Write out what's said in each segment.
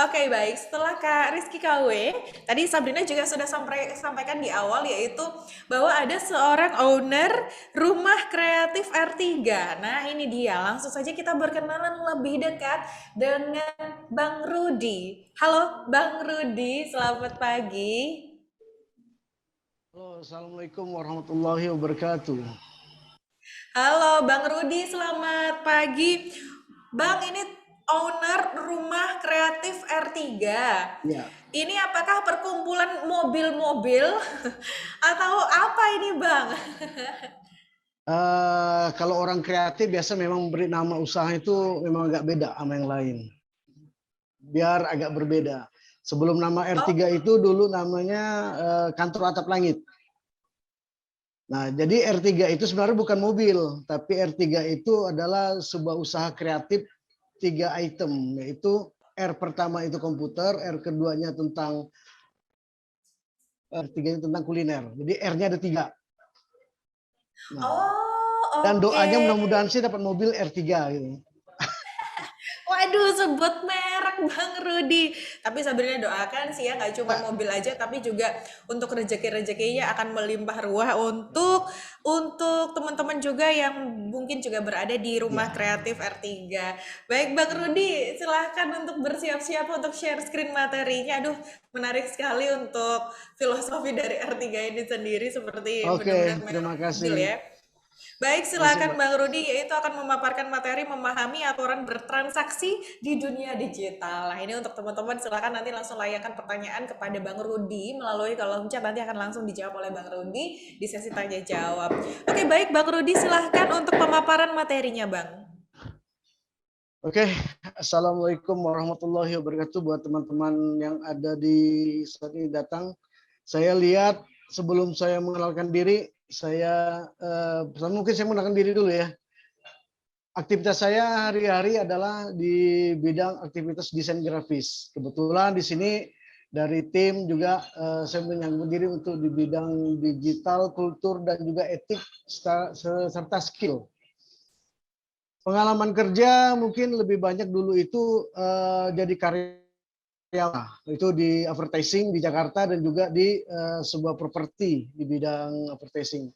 Oke, baik. Setelah Kak Rizky KW, tadi Sabrina juga sudah sampaikan di awal yaitu bahwa ada seorang owner rumah kreatif R3. Nah, ini dia. Langsung saja kita berkenalan lebih dekat dengan Bang Rudi. Halo, Bang Rudi. Selamat pagi. Halo, Assalamualaikum warahmatullahi wabarakatuh. Halo, Bang Rudi. Selamat pagi. Bang, ini owner rumah kreatif R3. Ya, Ini apakah perkumpulan mobil-mobil atau apa ini, Bang? kalau orang kreatif biasa memang beri nama usaha itu memang agak beda sama yang lain. Biar agak berbeda. Sebelum nama R3 Oh, itu dulu namanya Kantor Atap Langit. Nah, jadi R3 itu sebenarnya bukan mobil, tapi R3 itu adalah sebuah usaha kreatif 3 item, yaitu R pertama itu komputer, R keduanya tentang R3 tentang kuliner. Jadi R-nya ada 3. Nah, oh, dan oke. doanya mudah-mudahan sih dapat mobil R3 gitu. Waduh, sebut merek Bang Rudi. Tapi Sabrina doakan sih ya, nggak cuma mobil aja, tapi juga untuk rezeki-rezekinya akan melimpah ruah untuk teman-teman juga yang mungkin juga berada di rumah Ya. kreatif R3. Baik Bang Rudi, silahkan untuk bersiap-siap untuk share screen materinya. Aduh, menarik sekali untuk filosofi dari R3 ini sendiri seperti Oke, benar-benar terima merek kasih. mobil ya. Baik, Terima kasih, silakan Mbak. Bang Rudi, yaitu akan memaparkan materi memahami aturan bertransaksi di dunia digital. Nah, ini untuk teman-teman silakan nanti langsung layangkan pertanyaan kepada Bang Rudi melalui kolom chat, nanti akan langsung dijawab oleh Bang Rudi di sesi tanya jawab. Oke, baik Bang Rudi, silahkan untuk pemaparan materinya, Bang. Oke, Assalamualaikum warahmatullahi wabarakatuh buat teman-teman yang ada di saat ini datang. Saya lihat sebelum saya mengenalkan diri, mungkin saya mengenalkan diri dulu ya. Aktivitas saya hari-hari adalah di bidang aktivitas desain grafis. Kebetulan di sini dari tim juga saya menyambut diri untuk di bidang digital, kultur, dan juga etik serta skill. Pengalaman kerja mungkin lebih banyak dulu itu jadi karyawan, itu di advertising di Jakarta dan juga di sebuah properti di bidang advertising.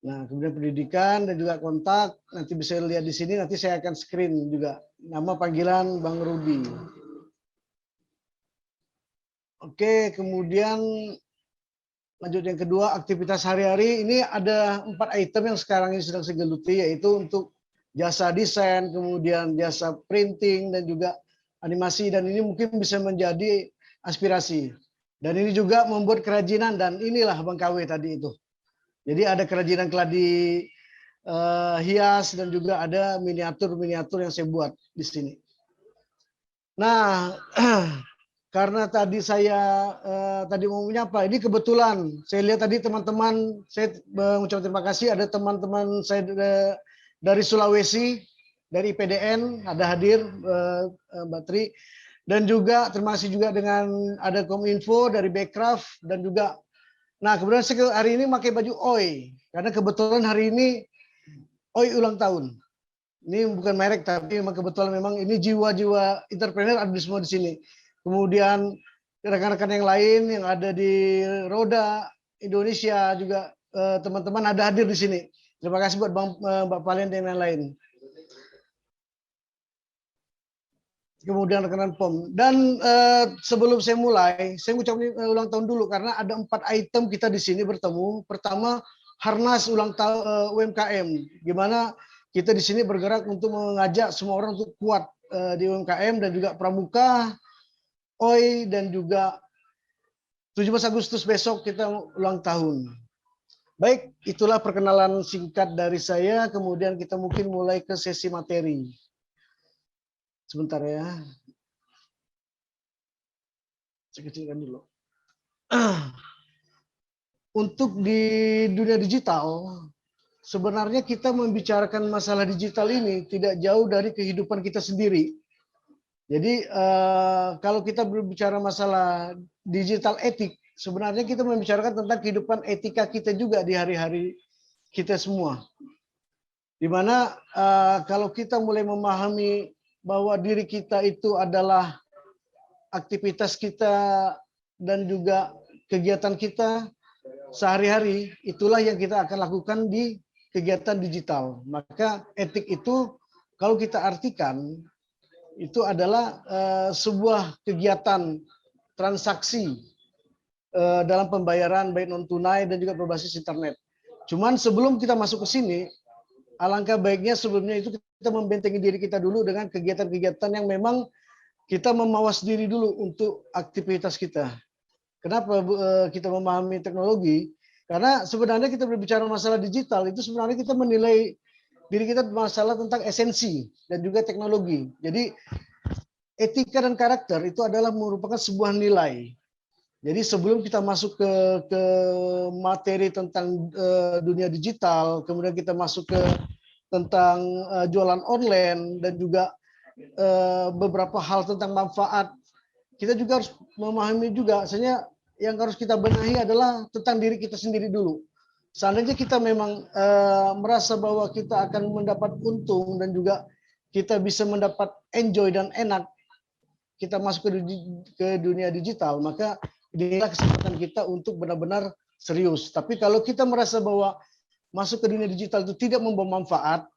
Nah, kemudian pendidikan dan juga kontak, nanti bisa lihat di sini, nanti saya akan screen juga. Nama panggilan Bang Rudi. Oke, kemudian lanjut yang kedua, aktivitas hari-hari. Ini ada 4 item yang sekarang ini sedang saya geluti, yaitu untuk jasa desain, kemudian jasa printing, dan juga animasi. Dan ini mungkin bisa menjadi aspirasi. Dan ini juga membuat kerajinan, dan inilah Bang KW tadi itu. Jadi ada kerajinan keladi hias dan juga ada miniatur-miniatur yang saya buat di sini. Nah, karena tadi saya tadi mau menyapa, ini kebetulan saya lihat tadi teman-teman, saya mengucapkan terima kasih, ada teman-teman saya dari Sulawesi, dari PDN ada hadir Mbak Tri, dan juga terima kasih juga dengan ada Kominfo dari Backcraft dan juga. Nah, kemudian saya hari ini pakai baju OI karena kebetulan hari ini OI ulang tahun. Ini bukan merek tapi memang kebetulan memang ini jiwa-jiwa entrepreneur ada di semua di sini. Kemudian rekan-rekan yang lain yang ada di Roda Indonesia juga teman-teman ada hadir di sini. Terima kasih buat Mbak Palen dan lain-lain. Kemudian rekan POM. Dan sebelum saya mulai, saya mengucapkan ulang tahun dulu karena ada 4 item kita di sini bertemu. Pertama, Harnas ulang tahun UMKM. Gimana kita di sini bergerak untuk mengajak semua orang untuk kuat di UMKM dan juga Pramuka, OI dan juga 17 Agustus besok kita ulang tahun. Baik, itulah perkenalan singkat dari saya. Kemudian kita mungkin mulai ke sesi materi. Sebentar ya. Saya kecilkan dulu. Untuk di dunia digital, sebenarnya kita membicarakan masalah digital ini tidak jauh dari kehidupan kita sendiri. Jadi kalau kita berbicara masalah digital etik, sebenarnya kita membicarakan tentang kehidupan etika kita juga di hari-hari kita semua. Di mana kalau kita mulai memahami bahwa diri kita itu adalah aktivitas kita dan juga kegiatan kita sehari-hari, itulah yang kita akan lakukan di kegiatan digital. Maka etik itu kalau kita artikan itu adalah sebuah kegiatan transaksi dalam pembayaran baik non tunai dan juga berbasis internet. Cuman sebelum kita masuk ke sini, alangkah baiknya sebelumnya itu kita membentengi diri kita dulu dengan kegiatan-kegiatan yang memang kita memawas diri dulu untuk aktivitas kita. Kenapa kita memahami teknologi? Karena sebenarnya kita berbicara masalah digital itu sebenarnya kita menilai diri kita masalah tentang esensi dan juga teknologi. Jadi etika dan karakter itu adalah merupakan sebuah nilai. Jadi sebelum kita masuk ke materi tentang dunia digital, kemudian kita masuk ke tentang jualan online dan juga beberapa hal tentang manfaat, kita juga harus memahami juga, sebenarnya yang harus kita benahi adalah tentang diri kita sendiri dulu. Seandainya kita memang merasa bahwa kita akan mendapat untung dan juga kita bisa mendapat enjoy dan enak, kita masuk ke dunia digital, maka inilah kesempatan kita untuk benar-benar serius. Tapi kalau kita merasa bahwa masuk ke dunia digital itu tidak membawa manfaat,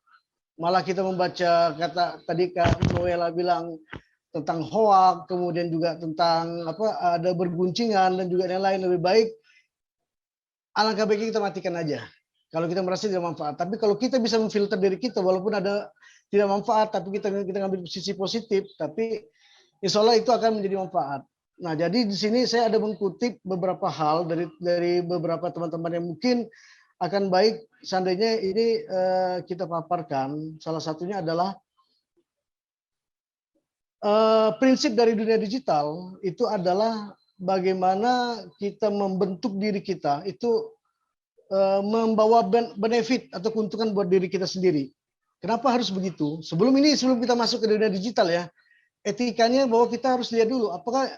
malah kita membaca kata tadi Kak Noela bilang tentang hoak, kemudian juga tentang ada berguncingan dan juga yang lain, lebih baik alangkah baiknya kita matikan aja. Kalau kita merasa tidak manfaat. Tapi kalau kita bisa memfilter diri kita, walaupun ada tidak manfaat, tapi kita ngambil sisi positif, tapi insya Allah itu akan menjadi manfaat. Nah, jadi di sini saya ada mengutip beberapa hal dari beberapa teman-teman yang mungkin akan baik seandainya ini kita paparkan. Salah satunya adalah prinsip dari dunia digital itu adalah bagaimana kita membentuk diri kita itu membawa benefit atau keuntungan buat diri kita sendiri. Kenapa harus begitu? Sebelum kita masuk ke dunia digital ya, etikanya bahwa kita harus lihat dulu apakah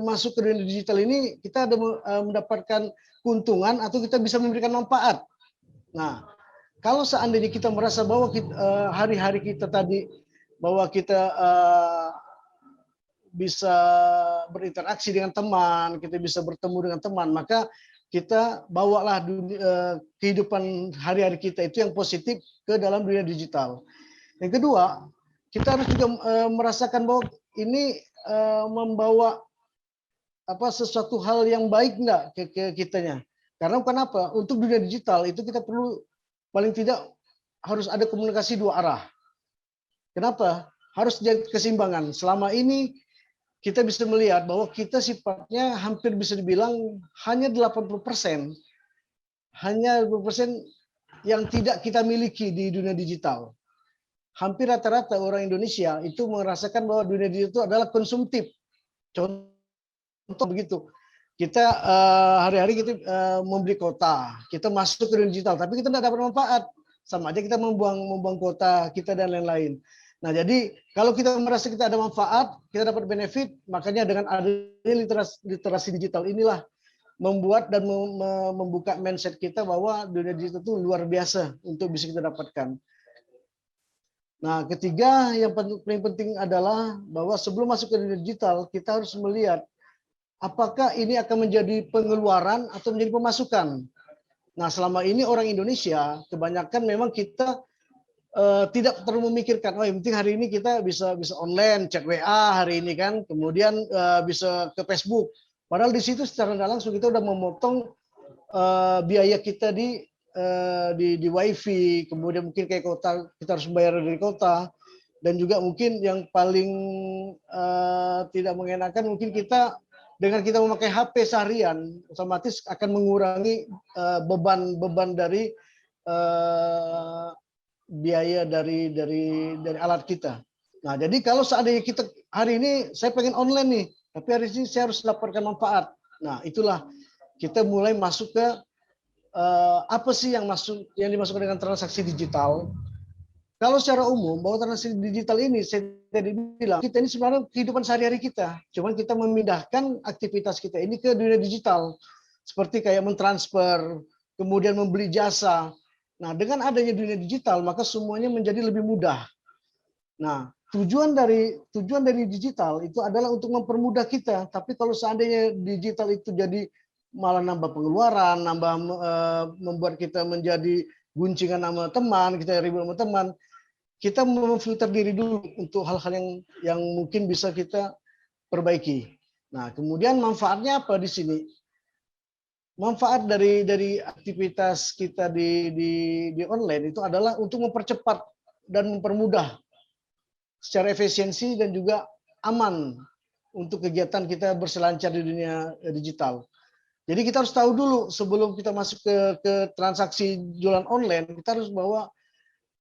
masuk ke dunia digital ini kita ada mendapatkan keuntungan atau kita bisa memberikan manfaat. Nah, kalau seandainya kita merasa bahwa hari-hari kita tadi bahwa kita bisa berinteraksi dengan teman, kita bisa bertemu dengan teman, maka kita bawalah kehidupan hari-hari kita itu yang positif ke dalam dunia digital. Yang kedua, kita harus juga merasakan bahwa ini membawa sesuatu hal yang baik enggak ke kitanya. Karena kenapa? Untuk dunia digital itu kita perlu paling tidak harus ada komunikasi dua arah. Kenapa? Harus jadi keseimbangan. Selama ini kita bisa melihat bahwa kita sifatnya hampir bisa dibilang hanya 80%. Hanya 20% yang tidak kita miliki di dunia digital. Hampir rata-rata orang Indonesia itu merasakan bahwa dunia digital itu adalah konsumtif. Contoh begitu. Kita hari-hari kita membeli kota, kita masuk ke dunia digital, tapi kita tidak dapat manfaat. Sama aja kita membuang kota kita dan lain-lain. Nah, jadi kalau kita merasa kita ada manfaat, kita dapat benefit, makanya dengan adanya literasi digital inilah membuat dan membuka mindset kita bahwa dunia digital itu luar biasa untuk bisa kita dapatkan. Nah, ketiga yang paling penting adalah bahwa sebelum masuk ke dunia digital, kita harus melihat apakah ini akan menjadi pengeluaran atau menjadi pemasukan. Nah, selama ini orang Indonesia kebanyakan memang kita tidak terlalu memikirkan, yang penting hari ini kita bisa online, chat WA hari ini kan, kemudian bisa ke Facebook. Padahal di situ secara tidak langsung kita udah memotong biaya kita di WiFi, kemudian mungkin kayak kota kita harus bayar dari kota, dan juga mungkin yang paling tidak mengenakan mungkin kita dengan kita memakai HP seharian otomatis akan mengurangi beban dari biaya dari alat kita. Nah, jadi kalau seandainya kita hari ini saya pengen online nih, tapi hari ini saya harus dapatkan manfaat. Nah, itulah kita mulai masuk ke apa sih yang dimasukkan dengan transaksi digital. Kalau secara umum bahwa transaksi digital ini saya tadi bilang kita ini sebenarnya kehidupan sehari-hari kita. Cuman kita memindahkan aktivitas kita ini ke dunia digital. Seperti kayak mentransfer, kemudian membeli jasa. Nah, dengan adanya dunia digital, maka semuanya menjadi lebih mudah. Nah, tujuan dari digital itu adalah untuk mempermudah kita. Tapi kalau seandainya digital itu jadi malah nambah pengeluaran, membuat kita menjadi guncingan sama teman, kita ribut sama teman, kita memfilter diri dulu untuk hal-hal yang mungkin bisa kita perbaiki. Nah, kemudian manfaatnya apa di sini? Manfaat dari aktivitas kita di online itu adalah untuk mempercepat dan mempermudah secara efisiensi dan juga aman untuk kegiatan kita berselancar di dunia digital. Jadi kita harus tahu dulu sebelum kita masuk ke transaksi jualan online, kita harus bahwa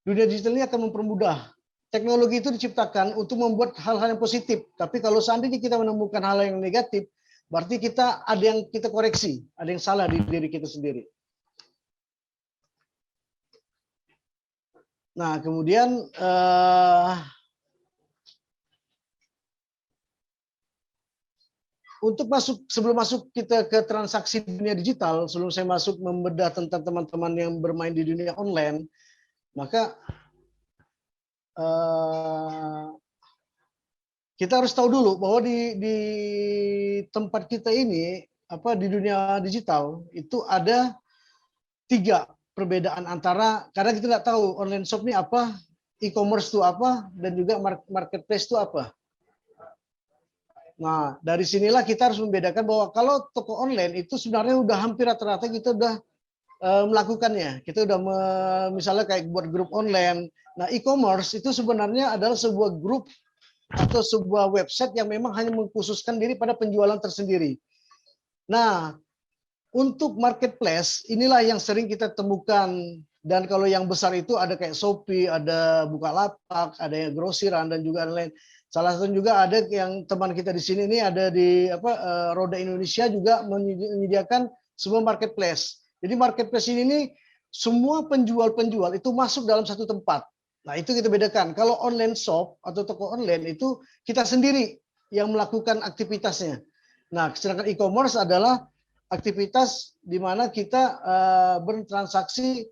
dunia digital ini akan mempermudah. Teknologi itu diciptakan untuk membuat hal-hal yang positif. Tapi kalau seandainya kita menemukan hal yang negatif, berarti kita ada yang kita koreksi, ada yang salah di diri kita sendiri. Nah, kemudian untuk sebelum masuk kita ke transaksi dunia digital, sebelum saya masuk membedah tentang teman-teman yang bermain di dunia online, maka kita harus tahu dulu bahwa di tempat kita ini, di dunia digital itu ada 3 perbedaan antara, karena kita nggak tahu online shop ini apa, e-commerce itu apa, dan juga marketplace itu apa. Nah, dari sinilah kita harus membedakan bahwa kalau toko online itu sebenarnya udah hampir rata-rata kita udah melakukannya. Kita udah misalnya kayak buat grup online. Nah, e-commerce itu sebenarnya adalah sebuah grup atau sebuah website yang memang hanya mengkhususkan diri pada penjualan tersendiri. Nah, untuk marketplace inilah yang sering kita temukan, dan kalau yang besar itu ada kayak Shopee, ada Bukalapak, ada yang Grosiran dan juga lain. Salah satu juga ada yang teman kita di sini ini ada di Roda Indonesia juga menyediakan sebuah marketplace. Jadi marketplace ini semua penjual-penjual itu masuk dalam satu tempat. Nah, itu kita bedakan. Kalau online shop atau toko online itu kita sendiri yang melakukan aktivitasnya. Nah, sedangkan e-commerce adalah aktivitas di mana kita bertransaksi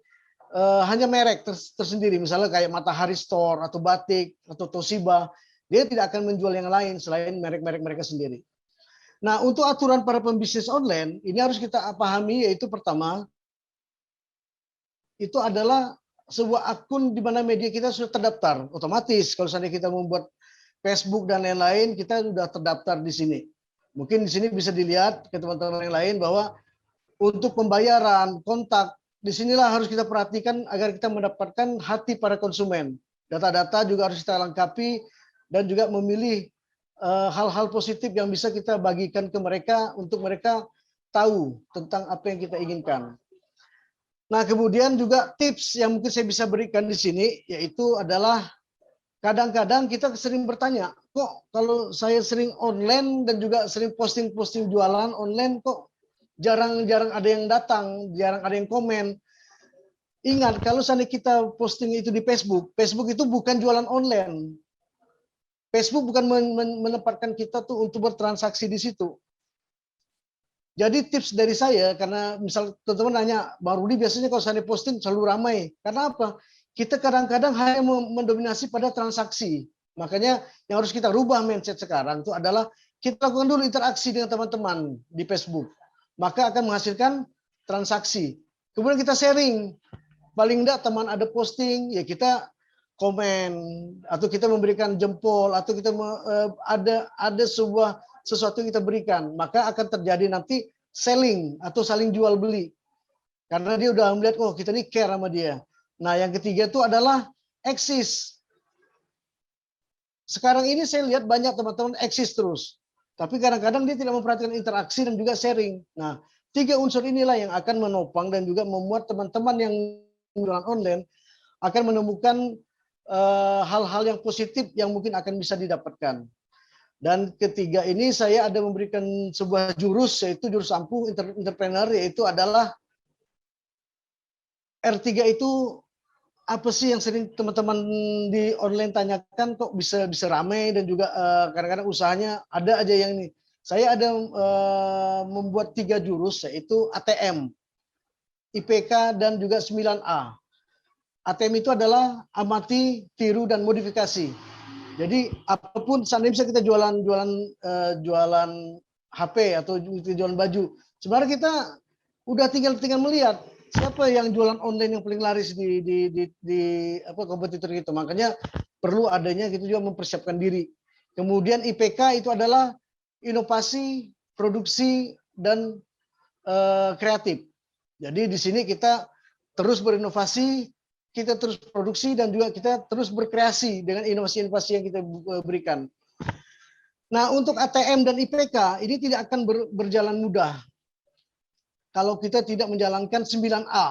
hanya merek tersendiri. Misalnya kayak Matahari Store atau Batik atau Toshiba. Dia tidak akan menjual yang lain selain merek-merek mereka sendiri. Nah, untuk aturan para pembisnis online, ini harus kita pahami, yaitu pertama, itu adalah sebuah akun di mana media kita sudah terdaftar. Otomatis kalau seandainya kita membuat Facebook dan lain-lain, kita sudah terdaftar di sini. Mungkin di sini bisa dilihat ke teman-teman yang lain bahwa untuk pembayaran, kontak, disinilah harus kita perhatikan agar kita mendapatkan hati para konsumen. Data-data juga harus kita lengkapi dan juga memilih hal-hal positif yang bisa kita bagikan ke mereka untuk mereka tahu tentang apa yang kita inginkan. Nah, kemudian juga tips yang mungkin saya bisa berikan di sini yaitu adalah kadang-kadang kita sering bertanya, kok kalau saya sering online dan juga sering posting-posting jualan online kok jarang-jarang ada yang datang, jarang ada yang komen. Ingat, kalau seandainya kita posting itu di Facebook, Facebook itu bukan jualan online. Facebook bukan menempatkan kita tuh untuk bertransaksi di situ. Jadi tips dari saya, karena misal teman-teman nanya, Bang Rudi biasanya kalau saya posting selalu ramai. Karena apa? Kita kadang-kadang hanya mendominasi pada transaksi. Makanya yang harus kita rubah mindset sekarang itu adalah kita lakukan dulu interaksi dengan teman-teman di Facebook. Maka akan menghasilkan transaksi. Kemudian kita sharing. Paling enggak teman ada posting, ya kita komen. Atau kita memberikan jempol. Atau kita ada sebuah sesuatu yang kita berikan, maka akan terjadi nanti selling atau saling jual beli. Karena dia udah melihat, oh kita ini care sama dia. Nah, yang ketiga itu adalah eksis. Sekarang ini saya lihat banyak teman-teman eksis terus. Tapi kadang-kadang dia tidak memperhatikan interaksi dan juga sharing. Nah, 3 unsur inilah yang akan menopang dan juga membuat teman-teman yang jualan online akan menemukan hal-hal yang positif yang mungkin akan bisa didapatkan. Dan ketiga ini saya ada memberikan sebuah jurus, yaitu jurus ampuh entrepreneur, yaitu adalah R3 itu apa sih yang sering teman-teman di online tanyakan, kok bisa ramai dan juga kadang-kadang usahanya ada aja yang ini. Saya ada membuat 3 jurus, yaitu ATM, IPK, dan juga 9A. ATM itu adalah amati, tiru, dan modifikasi. Jadi apapun seandainya bisa kita jualan HP atau jualan baju. Sebenarnya kita udah tinggal melihat siapa yang jualan online yang paling laris di apa kompetitor itu. Makanya perlu adanya gitu juga mempersiapkan diri. Kemudian IPK itu adalah inovasi, produksi dan kreatif. Jadi di sini kita terus berinovasi, kita terus produksi dan juga kita terus berkreasi dengan inovasi-inovasi yang kita berikan. Nah, untuk ATM dan IPK ini tidak akan berjalan mudah kalau kita tidak menjalankan 9A.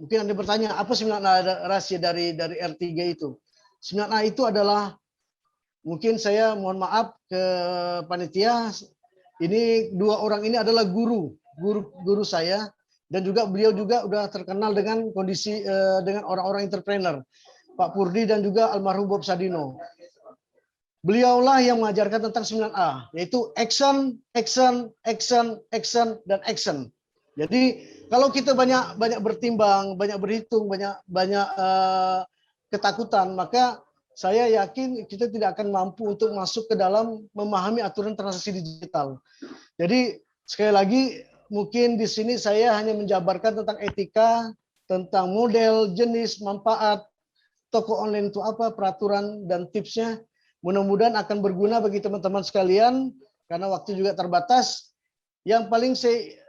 Mungkin Anda bertanya, apa 9A rahasia dari R3 itu? 9A itu adalah, mungkin saya mohon maaf ke panitia, ini dua orang ini adalah guru saya, dan juga beliau juga udah terkenal dengan kondisi dengan orang-orang entrepreneur, Pak Purdi dan juga almarhum Bob Sadino. Beliaulah yang mengajarkan tentang 9A, yaitu action, action, action, action, dan action. Jadi kalau kita banyak bertimbang, banyak berhitung, banyak ketakutan, maka saya yakin kita tidak akan mampu untuk masuk ke dalam memahami aturan transaksi digital. Jadi sekali lagi mungkin di sini saya hanya menjabarkan tentang etika, tentang model, jenis, manfaat, toko online itu apa, peraturan dan tipsnya. Mudah-mudahan akan berguna bagi teman-teman sekalian karena waktu juga terbatas. Yang paling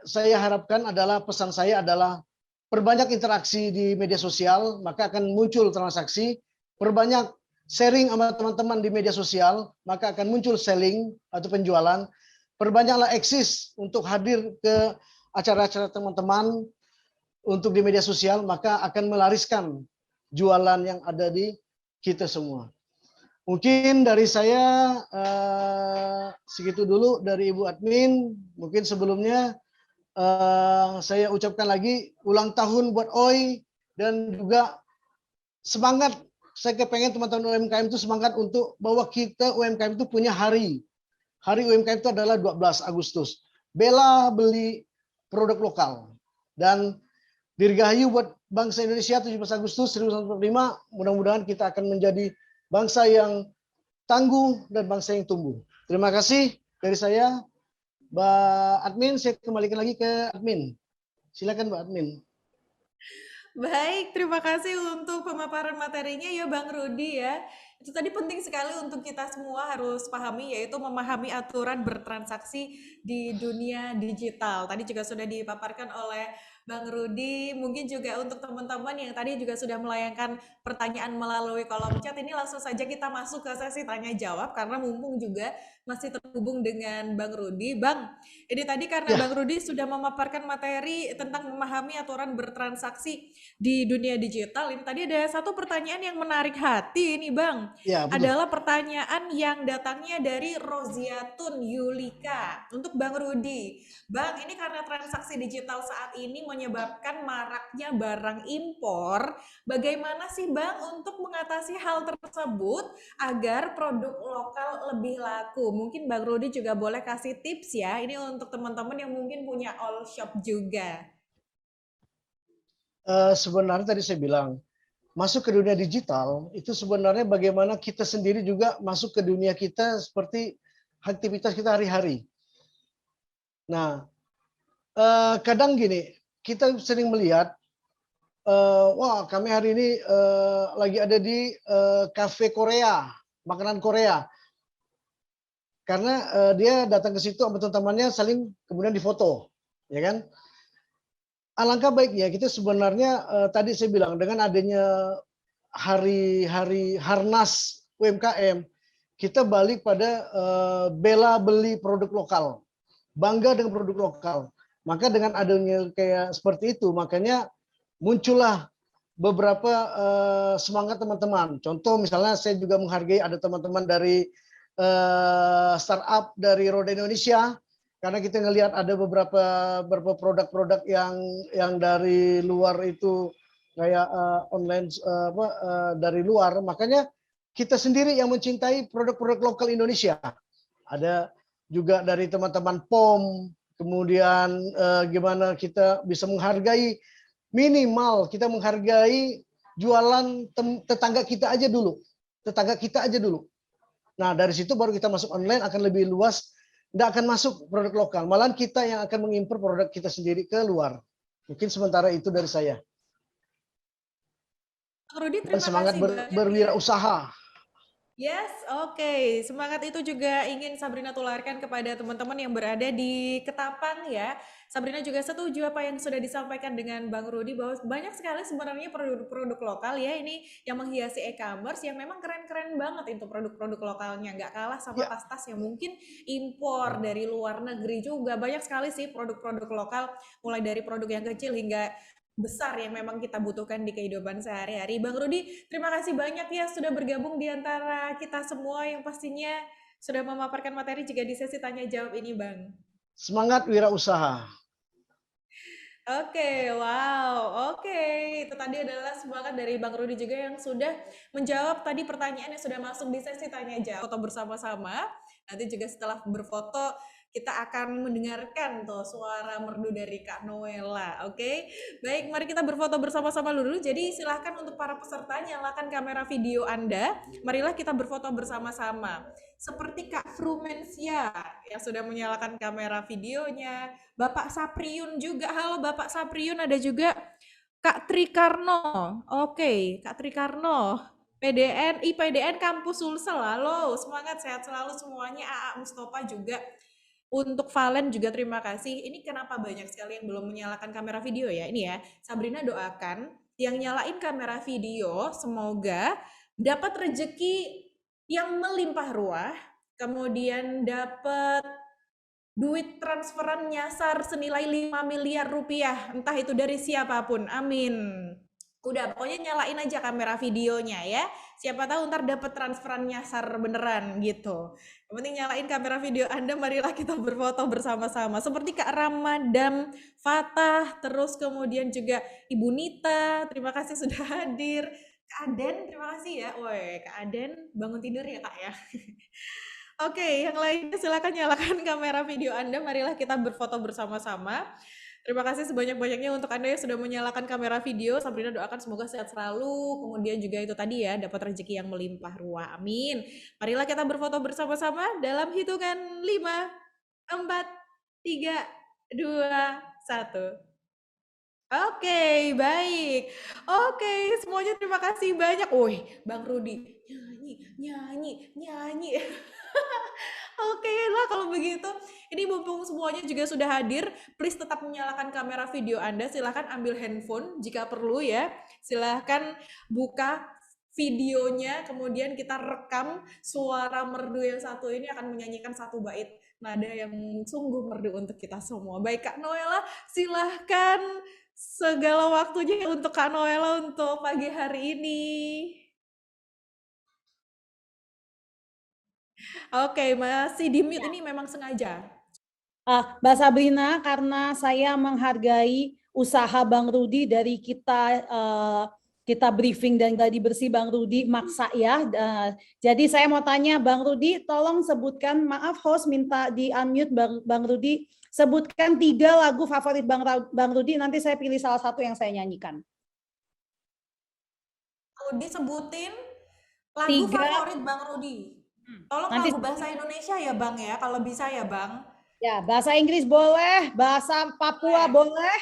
saya harapkan adalah, pesan saya adalah perbanyak interaksi di media sosial, maka akan muncul transaksi. Perbanyak sharing sama teman-teman di media sosial, maka akan muncul selling atau penjualan. Perbanyaklah eksis untuk hadir ke acara-acara teman-teman untuk di media sosial, maka akan melariskan jualan yang ada di kita semua. Mungkin dari saya segitu dulu dari Ibu Admin. Mungkin sebelumnya saya ucapkan lagi ulang tahun buat OI, dan juga semangat. Saya kepengen teman-teman UMKM itu semangat untuk bahwa kita UMKM itu punya hari. Hari UMKM itu adalah 12 Agustus. Bela beli produk lokal. Dan dirgahayu buat bangsa Indonesia 17 Agustus 1945. Mudah-mudahan kita akan menjadi bangsa yang tangguh dan bangsa yang tumbuh. Terima kasih dari saya, Mbak Admin. Saya kembalikan lagi ke Admin. Silakan Mbak Admin. Baik, terima kasih untuk pemaparan materinya ya Bang Rudi ya. Itu tadi penting sekali untuk kita semua harus pahami, yaitu memahami aturan bertransaksi di dunia digital. Tadi juga sudah dipaparkan oleh Bang Rudi, mungkin juga untuk teman-teman yang tadi juga sudah melayangkan pertanyaan melalui kolom chat, ini langsung saja kita masuk ke sesi tanya jawab karena mumpung juga masih terhubung dengan Bang Rudi. Bang, ini tadi karena Ya, Bang Rudi sudah memaparkan materi tentang memahami aturan bertransaksi di dunia digital, ini tadi ada satu pertanyaan yang menarik hati ini Bang. ya betul. Adalah pertanyaan yang datangnya dari Roziatun Yulika untuk Bang Rudi. Bang, ini karena transaksi digital saat ini menyebabkan maraknya barang impor, bagaimana sih Bang untuk mengatasi hal tersebut agar produk lokal lebih laku? Mungkin Bang Rudi juga boleh kasih tips ya, ini untuk teman-teman yang mungkin punya all shop juga. Sebenarnya tadi saya bilang, masuk ke dunia digital itu sebenarnya bagaimana kita sendiri juga masuk ke dunia kita seperti aktivitas kita hari-hari. Nah, kadang gini, kita sering melihat, wah kami hari ini lagi ada di kafe Korea, makanan Korea. Karena dia datang ke situ sama teman-temannya saling kemudian difoto, ya kan? Alangkah baiknya kita sebenarnya tadi saya bilang dengan adanya hari-hari Harnas UMKM, kita balik pada bela beli produk lokal, bangga dengan produk lokal. Maka dengan adanya kayak seperti itu, makanya muncullah beberapa semangat teman-teman. Contoh misalnya saya juga menghargai ada teman-teman dari startup dari Roda Indonesia, karena kita ngelihat ada beberapa produk-produk yang dari luar itu kayak online dari luar, makanya kita sendiri yang mencintai produk-produk lokal Indonesia. Ada juga dari teman-teman POM, kemudian gimana kita bisa menghargai, minimal kita menghargai jualan tetangga kita aja dulu. Tetangga kita aja dulu. Nah, dari situ baru kita masuk online akan lebih luas, tidak akan masuk produk lokal. Malahan kita yang akan mengimpor produk kita sendiri ke luar. Mungkin sementara itu dari saya. Bang Rudi, Dan terima semangat kasih banyak ya. berwirausaha. Yes, oke. Semangat itu juga ingin Sabrina tularkan kepada teman-teman yang berada di Ketapang ya. Sabrina juga setuju apa yang sudah disampaikan dengan Bang Rudi bahwa banyak sekali sebenarnya produk-produk lokal ya ini yang menghiasi e-commerce yang memang keren-keren banget itu produk-produk lokalnya. Nggak kalah sama Ya, tas-tas yang mungkin impor dari luar negeri juga. Banyak sekali sih produk-produk lokal mulai dari produk yang kecil hingga besar yang memang kita butuhkan di kehidupan sehari-hari. Bang Rudi, terima kasih banyak ya sudah bergabung di antara kita semua yang pastinya sudah memaparkan materi juga di sesi tanya jawab ini, Bang. semangat wirausaha. Oke, wow, oke. Itu tadi adalah semangat dari Bang Rudi juga yang sudah menjawab tadi pertanyaan yang sudah masuk di sesi tanya jawab foto bersama-sama. Nanti juga setelah berfoto kita akan mendengarkan tuh suara merdu dari Kak Noela. Oke, baik, mari kita berfoto bersama-sama dulu. Jadi silahkan untuk para peserta nyalakan kamera video Anda. Marilah kita berfoto bersama-sama. Seperti Kak Frumensia yang sudah menyalakan kamera videonya. Bapak Sapriun juga. Halo Bapak Sapriun, ada juga Kak Trikarno. Oke, Kak Trikarno. PDN, IPDN Kampus Sulsel. Halo, semangat sehat selalu semuanya. AA Mustafa juga. Untuk Valen juga terima kasih. Ini kenapa banyak sekali yang belum menyalakan kamera video ya? Ini ya, Sabrina doakan yang nyalain kamera video semoga dapat rejeki yang melimpah ruah, kemudian dapat duit transferan nyasar senilai 5 miliar rupiah, entah itu dari siapapun, amin. Udah, pokoknya nyalain aja kamera videonya ya. Siapa tahu ntar dapat transferan nyasar beneran gitu. Yang penting nyalain kamera video Anda, marilah kita berfoto bersama-sama. Seperti Kak Ramadam, Fatah, terus kemudian juga Ibu Nita, terima kasih sudah hadir. Kak Aden, terima kasih ya. Woi, Kak Aden, bangun tidur ya Kak ya. Oke, yang lainnya silakan nyalakan kamera video Anda. Marilah kita berfoto bersama-sama. Terima kasih sebanyak-banyaknya untuk Anda yang sudah menyalakan kamera video. Sabrina doakan semoga sehat selalu. Kemudian juga itu tadi ya, dapat rezeki yang melimpah ruah. Amin. Marilah kita berfoto bersama-sama dalam hitungan 5, 4, 3, 2, 1. Oke, baik. Oke, semuanya terima kasih banyak. Woi, Bang Rudi, nyanyi, nyanyi, nyanyi. Oke lah kalau begitu. Ini mumpung semuanya juga sudah hadir, please tetap menyalakan kamera video Anda. Silahkan ambil handphone jika perlu ya. Silahkan buka videonya, kemudian kita rekam suara merdu yang satu ini akan menyanyikan satu bait nada yang sungguh merdu untuk kita semua. Baik Kak Noela, silahkan segala waktunya untuk Kak Noela untuk pagi hari ini. Oke, masih di mute ini memang sengaja. Mbak Sabrina, karena saya menghargai usaha Bang Rudi dari kita briefing dan gladi bersih Bang Rudi maksa ya. Jadi saya mau tanya Bang Rudi, tolong sebutkan, maaf host minta di unmute Bang Rudi, sebutkan 3 lagu favorit Bang Rudi, nanti saya pilih salah satu yang saya nyanyikan. Rudi sebutin lagu 3. favorit Bang Rudi. Tolong Nanti lagu bahasa Indonesia ya Bang ya, kalau bisa ya Bang. ya, bahasa Inggris boleh, bahasa Papua boleh.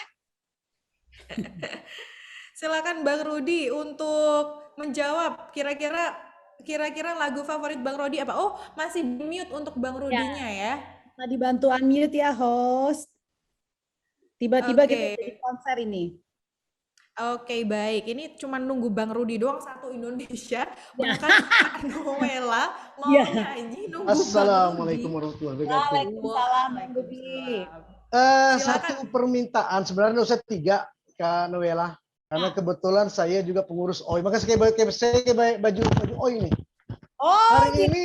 Silakan Bang Rudi untuk menjawab kira-kira lagu favorit Bang Rudi apa? Oh, masih mute untuk Bang Rudinya ya. Tadi bantu unmute ya host. Tiba-tiba kita Oke. jadi konser ini. Oke, baik. Ini cuma nunggu Bang Rudi doang satu Indonesia. Bahkan Kak Noela mau nyanyi nunggu Bang Rudi. Assalamualaikum warahmatullahi wabarakatuh. Waalaikumsalam Bang Rudi. Satu permintaan, sebenarnya usah 3 Kak Noela. Karena kebetulan saya juga pengurus OI. Maka saya pakai baju OI ini. Hari ini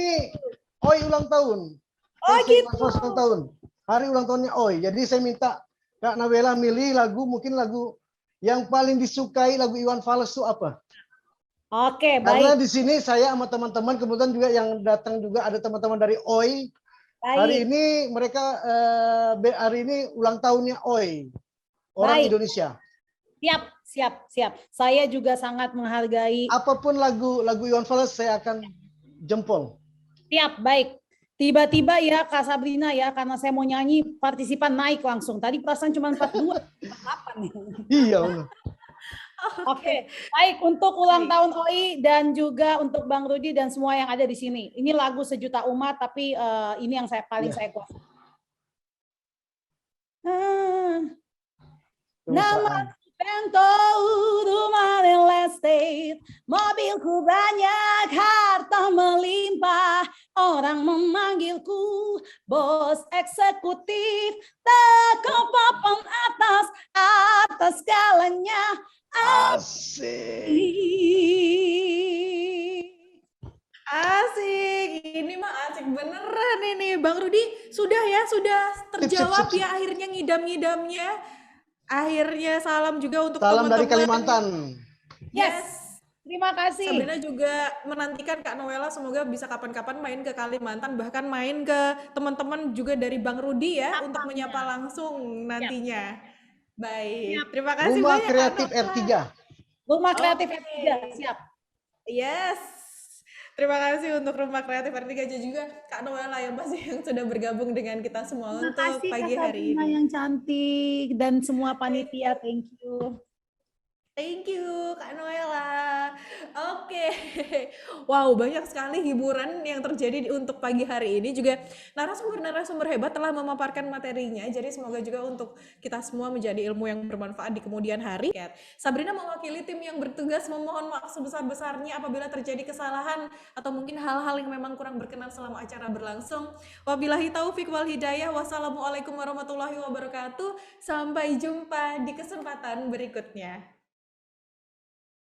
OI ulang tahun. Oh gitu. Ulang tahun. Hari ulang tahunnya OI. Jadi saya minta Kak Noela milih lagu, mungkin lagu yang paling disukai lagu Iwan Fals itu apa? Oke, baik. Karena di sini saya sama teman-teman, kemudian juga yang datang juga ada teman-teman dari OI. Baik. Hari ini mereka hari ini ulang tahunnya OI. Orang Baik. Indonesia. Siap. Saya juga sangat menghargai. Apapun lagu Iwan Fals saya akan jempol. Siap, baik. Tiba-tiba ya Kak Sabrina ya, karena saya mau nyanyi, partisipan naik langsung. Tadi perasaan cuma 42, 48 nih. Iya benar. Oke, baik untuk ulang tahun OI dan juga untuk Bang Rudi dan semua yang ada di sini. Ini lagu Sejuta Umat, tapi ini yang saya paling saya kuasai. Nama Bento, rumah real estate, mobilku banyak, harta melimpah, orang memanggilku bos eksekutif, teko papan atas segalanya. Asik. Asik, ini mah asik beneran ini. Bang Rudi, sudah terjawab Sip. ya akhirnya ngidam-ngidamnya. Akhirnya salam juga untuk Salam dari teman-teman. Kalimantan. Yes. Terima kasih. Sabrina juga menantikan Kak Noella semoga bisa kapan-kapan main ke Kalimantan, bahkan main ke teman-teman juga dari Bang Rudi ya untuk menyapa langsung nantinya. Baik, terima kasih Rumah banyak Kreatif Kak Noella. R3. Rumah Kreatif Oke. R3, siap. Yes. Terima kasih untuk Rumah Kreatif R3 juga Kak Noella yang pasti yang sudah bergabung dengan kita semua Terima untuk kasih pagi Kak hari Sabrina ini. yang cantik dan semua panitia, thank you. Thank you, Kak Noella. Oke. Wow, banyak sekali hiburan yang terjadi untuk pagi hari ini. Juga narasumber-narasumber hebat telah memaparkan materinya. Jadi semoga juga untuk kita semua menjadi ilmu yang bermanfaat di kemudian hari. Sabrina mewakili tim yang bertugas memohon maaf sebesar-besarnya apabila terjadi kesalahan atau mungkin hal-hal yang memang kurang berkenan selama acara berlangsung. Wabillahi taufik wal hidayah. Wassalamualaikum warahmatullahi wabarakatuh. Sampai jumpa di kesempatan berikutnya.